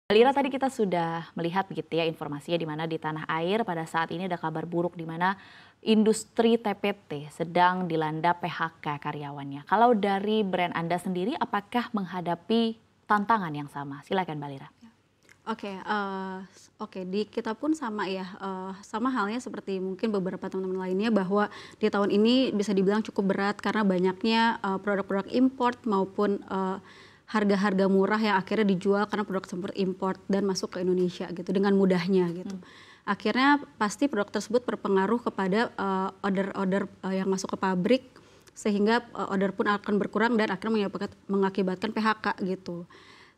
Lira, tadi kita sudah melihat begitu ya informasinya di mana di tanah air pada saat ini ada kabar buruk di mana industri TPT sedang dilanda PHK karyawannya. Kalau dari brand Anda sendiri apakah menghadapi tantangan yang sama? Silakan Mbak Lira. Oke, di kita pun sama ya, sama halnya seperti mungkin beberapa teman-teman lainnya bahwa di tahun ini bisa dibilang cukup berat karena banyaknya produk-produk import maupun harga-harga murah yang akhirnya dijual karena produk tersebut import dan masuk ke Indonesia gitu dengan mudahnya gitu. Akhirnya pasti produk tersebut berpengaruh kepada order-order yang masuk ke pabrik sehingga order pun akan berkurang dan akhirnya mengakibatkan PHK gitu.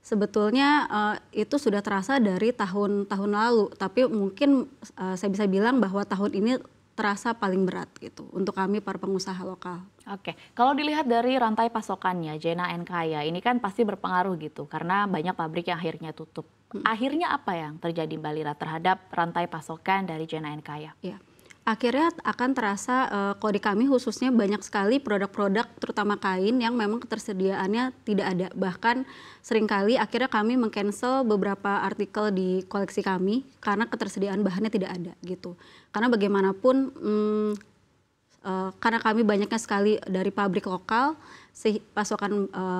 Sebetulnya itu sudah terasa dari tahun-tahun lalu, tapi mungkin saya bisa bilang bahwa tahun ini terasa paling berat gitu untuk kami para pengusaha lokal. Oke, kalau dilihat dari rantai pasokannya Jena and Kaya ini kan pasti berpengaruh gitu karena banyak pabrik yang akhirnya tutup. Akhirnya apa yang terjadi Mbak Lira terhadap rantai pasokan dari Jena and Kaya? Ya. Akhirnya akan terasa kalau di kami khususnya banyak sekali produk-produk terutama kain yang memang ketersediaannya tidak ada. Bahkan seringkali akhirnya kami meng-cancel beberapa artikel di koleksi kami karena ketersediaan bahannya tidak ada gitu. Karena bagaimanapun karena kami banyaknya sekali dari pabrik lokal,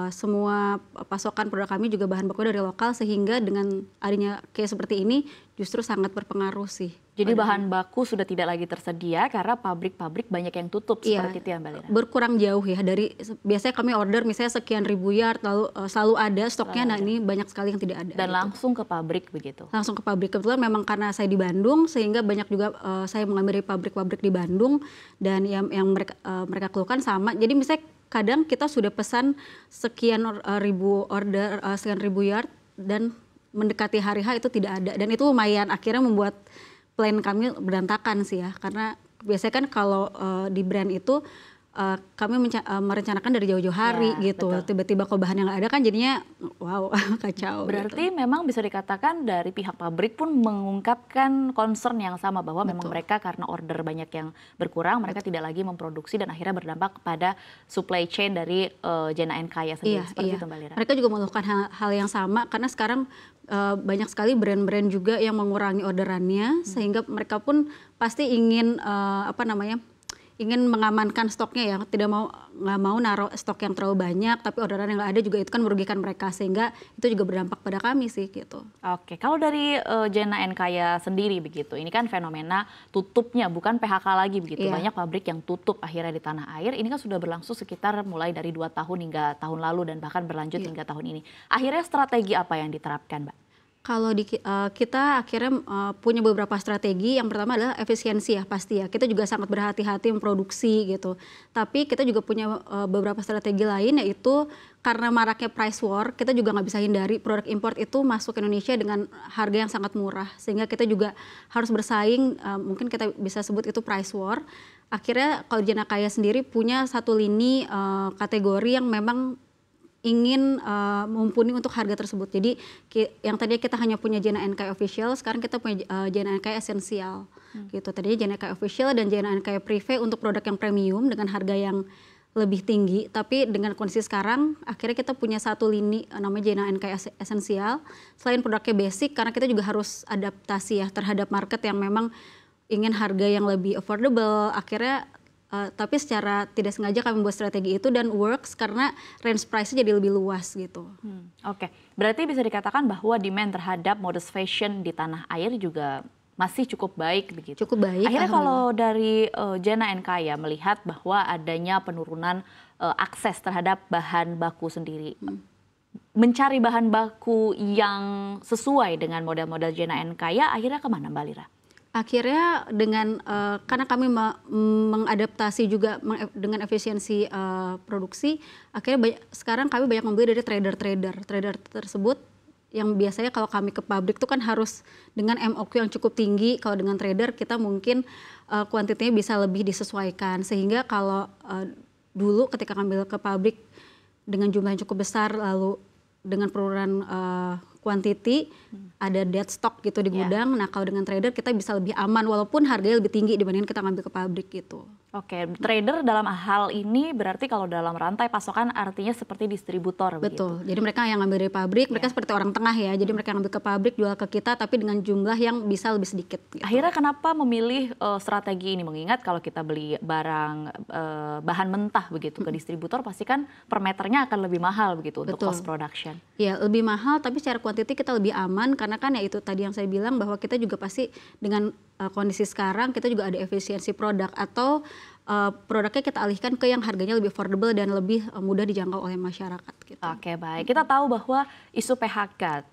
semua pasokan produk kami juga bahan baku dari lokal sehingga dengan adanya kayak seperti ini justru sangat berpengaruh sih. Jadi bahan baku sudah tidak lagi tersedia karena pabrik-pabrik banyak yang tutup seperti itu ya Mbak Lira? Berkurang jauh ya dari biasanya kami order misalnya sekian ribu yard lalu selalu ada stoknya, nah ini banyak sekali yang tidak ada. Dan gitu. langsung ke pabrik begitu? Langsung ke pabrik, kebetulan memang karena saya di Bandung sehingga banyak juga saya mengambil dari pabrik-pabrik di Bandung dan yang mereka keluhkan sama. Jadi misalnya kadang kita sudah pesan sekian ribu order, sekian ribu yard dan mendekati hari H itu tidak ada dan itu lumayan akhirnya membuat plan kami berantakan sih ya karena biasanya kan kalau di brand itu kami merencanakan dari jauh-jauh hari ya, gitu. Betul. Tiba-tiba kalau bahan yang nggak ada kan jadinya wow kacau. Berarti gitu. memang bisa dikatakan dari pihak pabrik pun mengungkapkan concern yang sama bahwa memang mereka karena order banyak yang berkurang mereka tidak lagi memproduksi dan akhirnya berdampak kepada supply chain dari Jena and Kaya sendiri. Seperti itu Mbak Lira. Mereka juga mengeluhkan hal yang sama karena sekarang banyak sekali brand-brand juga yang mengurangi orderannya sehingga mereka pun pasti ingin ingin mengamankan stoknya ya, nggak mau naruh stok yang terlalu banyak tapi orderan yang nggak ada juga itu kan merugikan mereka sehingga itu juga berdampak pada kami sih gitu. Oke, kalau dari Jena and Kaya sendiri begitu, ini kan fenomena tutupnya bukan PHK lagi begitu, banyak pabrik yang tutup akhirnya di tanah air, ini kan sudah berlangsung sekitar mulai dari 2 tahun hingga tahun lalu dan bahkan berlanjut hingga tahun ini. Akhirnya strategi apa yang diterapkan Mbak? Kalau kita akhirnya punya beberapa strategi. Yang pertama adalah efisiensi ya pasti ya. Kita juga sangat berhati-hati memproduksi gitu. Tapi kita juga punya beberapa strategi lain yaitu karena maraknya price war, kita juga nggak bisa hindari produk import itu masuk ke Indonesia dengan harga yang sangat murah. Sehingga kita juga harus bersaing, mungkin kita bisa sebut itu price war. Akhirnya kalau Jena Kaya sendiri punya satu lini kategori yang memang ingin mumpuni untuk harga tersebut. Jadi yang tadinya kita hanya punya Jena and Kaya Official, sekarang kita punya Jena and Kaya Essential. Gitu. Tadinya Jena Kaya Official dan Jena and Kaya Privé untuk produk yang premium dengan harga yang lebih tinggi. Tapi dengan kondisi sekarang, akhirnya kita punya satu lini namanya Jena and Kaya Essential. Selain produknya basic, karena kita juga harus adaptasi ya terhadap market yang memang ingin harga yang lebih affordable. Akhirnya tapi secara tidak sengaja kami membuat strategi itu dan works karena range price-nya jadi lebih luas gitu. Oke, berarti bisa dikatakan bahwa demand terhadap modest fashion di tanah air juga masih cukup baik begitu. Cukup baik. Akhirnya kalau dari Jena and Kaya melihat bahwa adanya penurunan akses terhadap bahan baku sendiri, mencari bahan baku yang sesuai dengan model-model Jena and Kaya, akhirnya kemana Mbak Lira? Akhirnya dengan karena kami mengadaptasi juga dengan efisiensi produksi, akhirnya sekarang kami banyak membeli dari trader tersebut yang biasanya kalau kami ke pabrik itu kan harus dengan MOQ yang cukup tinggi. Kalau dengan trader kita mungkin kuantitinya bisa lebih disesuaikan sehingga kalau dulu ketika kami ke pabrik dengan jumlah yang cukup besar lalu dengan penurunan quantity, ada dead stock gitu di gudang. Nah kalau dengan trader kita bisa lebih aman walaupun harganya lebih tinggi dibandingkan kita ngambil ke pabrik gitu. Oke, trader dalam hal ini berarti kalau dalam rantai pasokan artinya seperti distributor begitu? Betul, jadi mereka yang ngambil dari pabrik, mereka Iya. seperti orang tengah ya, jadi mereka ngambil ke pabrik, jual ke kita, tapi dengan jumlah yang bisa lebih sedikit. Gitu. Akhirnya kenapa memilih strategi ini? Mengingat kalau kita beli barang bahan mentah begitu ke distributor, pasti kan per meternya akan lebih mahal begitu untuk Betul. cost production. Ya lebih mahal, tapi secara kuantiti kita lebih aman karena kan ya itu tadi yang saya bilang bahwa kita juga pasti dengan kondisi sekarang kita juga ada efisiensi produk atau produknya kita alihkan ke yang harganya lebih affordable dan lebih mudah dijangkau oleh masyarakat. Gitu. Oke, baik. Kita tahu bahwa isu PHK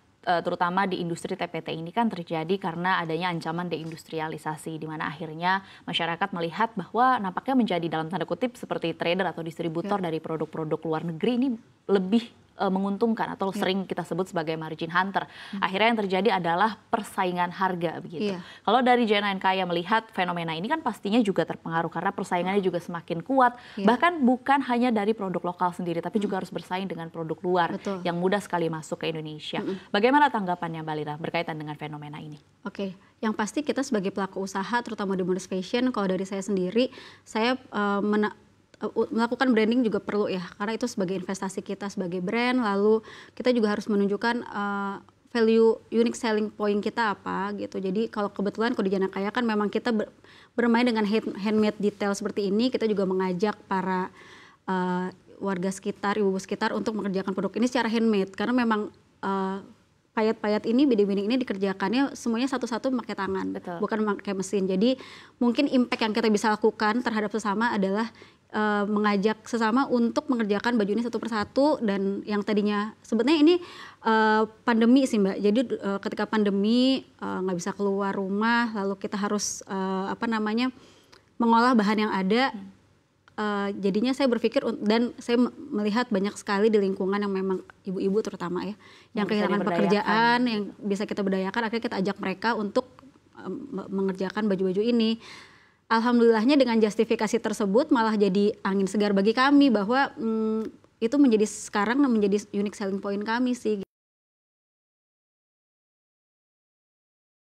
terutama di industri TPT ini kan terjadi karena adanya ancaman deindustrialisasi di mana akhirnya masyarakat melihat bahwa nampaknya menjadi dalam tanda kutip seperti trader atau distributor dari produk-produk luar negeri ini lebih menguntungkan atau sering kita sebut sebagai margin hunter. Akhirnya yang terjadi adalah persaingan harga begitu. Kalau dari JNNK melihat fenomena ini kan pastinya juga terpengaruh karena persaingannya juga semakin kuat. Bahkan bukan hanya dari produk lokal sendiri tapi juga harus bersaing dengan produk luar yang mudah sekali masuk ke Indonesia. Bagaimana tanggapannya Mbak Lira berkaitan dengan fenomena ini? Oke, yang pasti kita sebagai pelaku usaha terutama di Modus Fashion, kalau dari saya sendiri, saya melakukan branding juga perlu ya, karena itu sebagai investasi kita sebagai brand, lalu kita juga harus menunjukkan value unique selling point kita apa gitu. Jadi kalau kebetulan kalau di Janakaya kan memang kita bermain dengan handmade detail seperti ini, kita juga mengajak para warga sekitar, ibu-ibu sekitar untuk mengerjakan produk ini secara handmade, karena memang payat-payat ini, beading-beading ini dikerjakannya semuanya satu-satu memakai tangan, bukan memakai mesin. Jadi mungkin impact yang kita bisa lakukan terhadap sesama adalah mengajak sesama untuk mengerjakan baju ini satu persatu, dan yang tadinya sebenarnya ini pandemi sih Mbak. Jadi ketika pandemi nggak bisa keluar rumah, lalu kita harus mengolah bahan yang ada. Jadinya saya berpikir dan saya melihat banyak sekali di lingkungan yang memang ibu-ibu terutama ya, yang kehilangan pekerjaan, yang bisa kita berdayakan, akhirnya kita ajak mereka untuk mengerjakan baju-baju ini. Alhamdulillahnya dengan justifikasi tersebut malah jadi angin segar bagi kami bahwa itu sekarang menjadi unique selling point kami sih.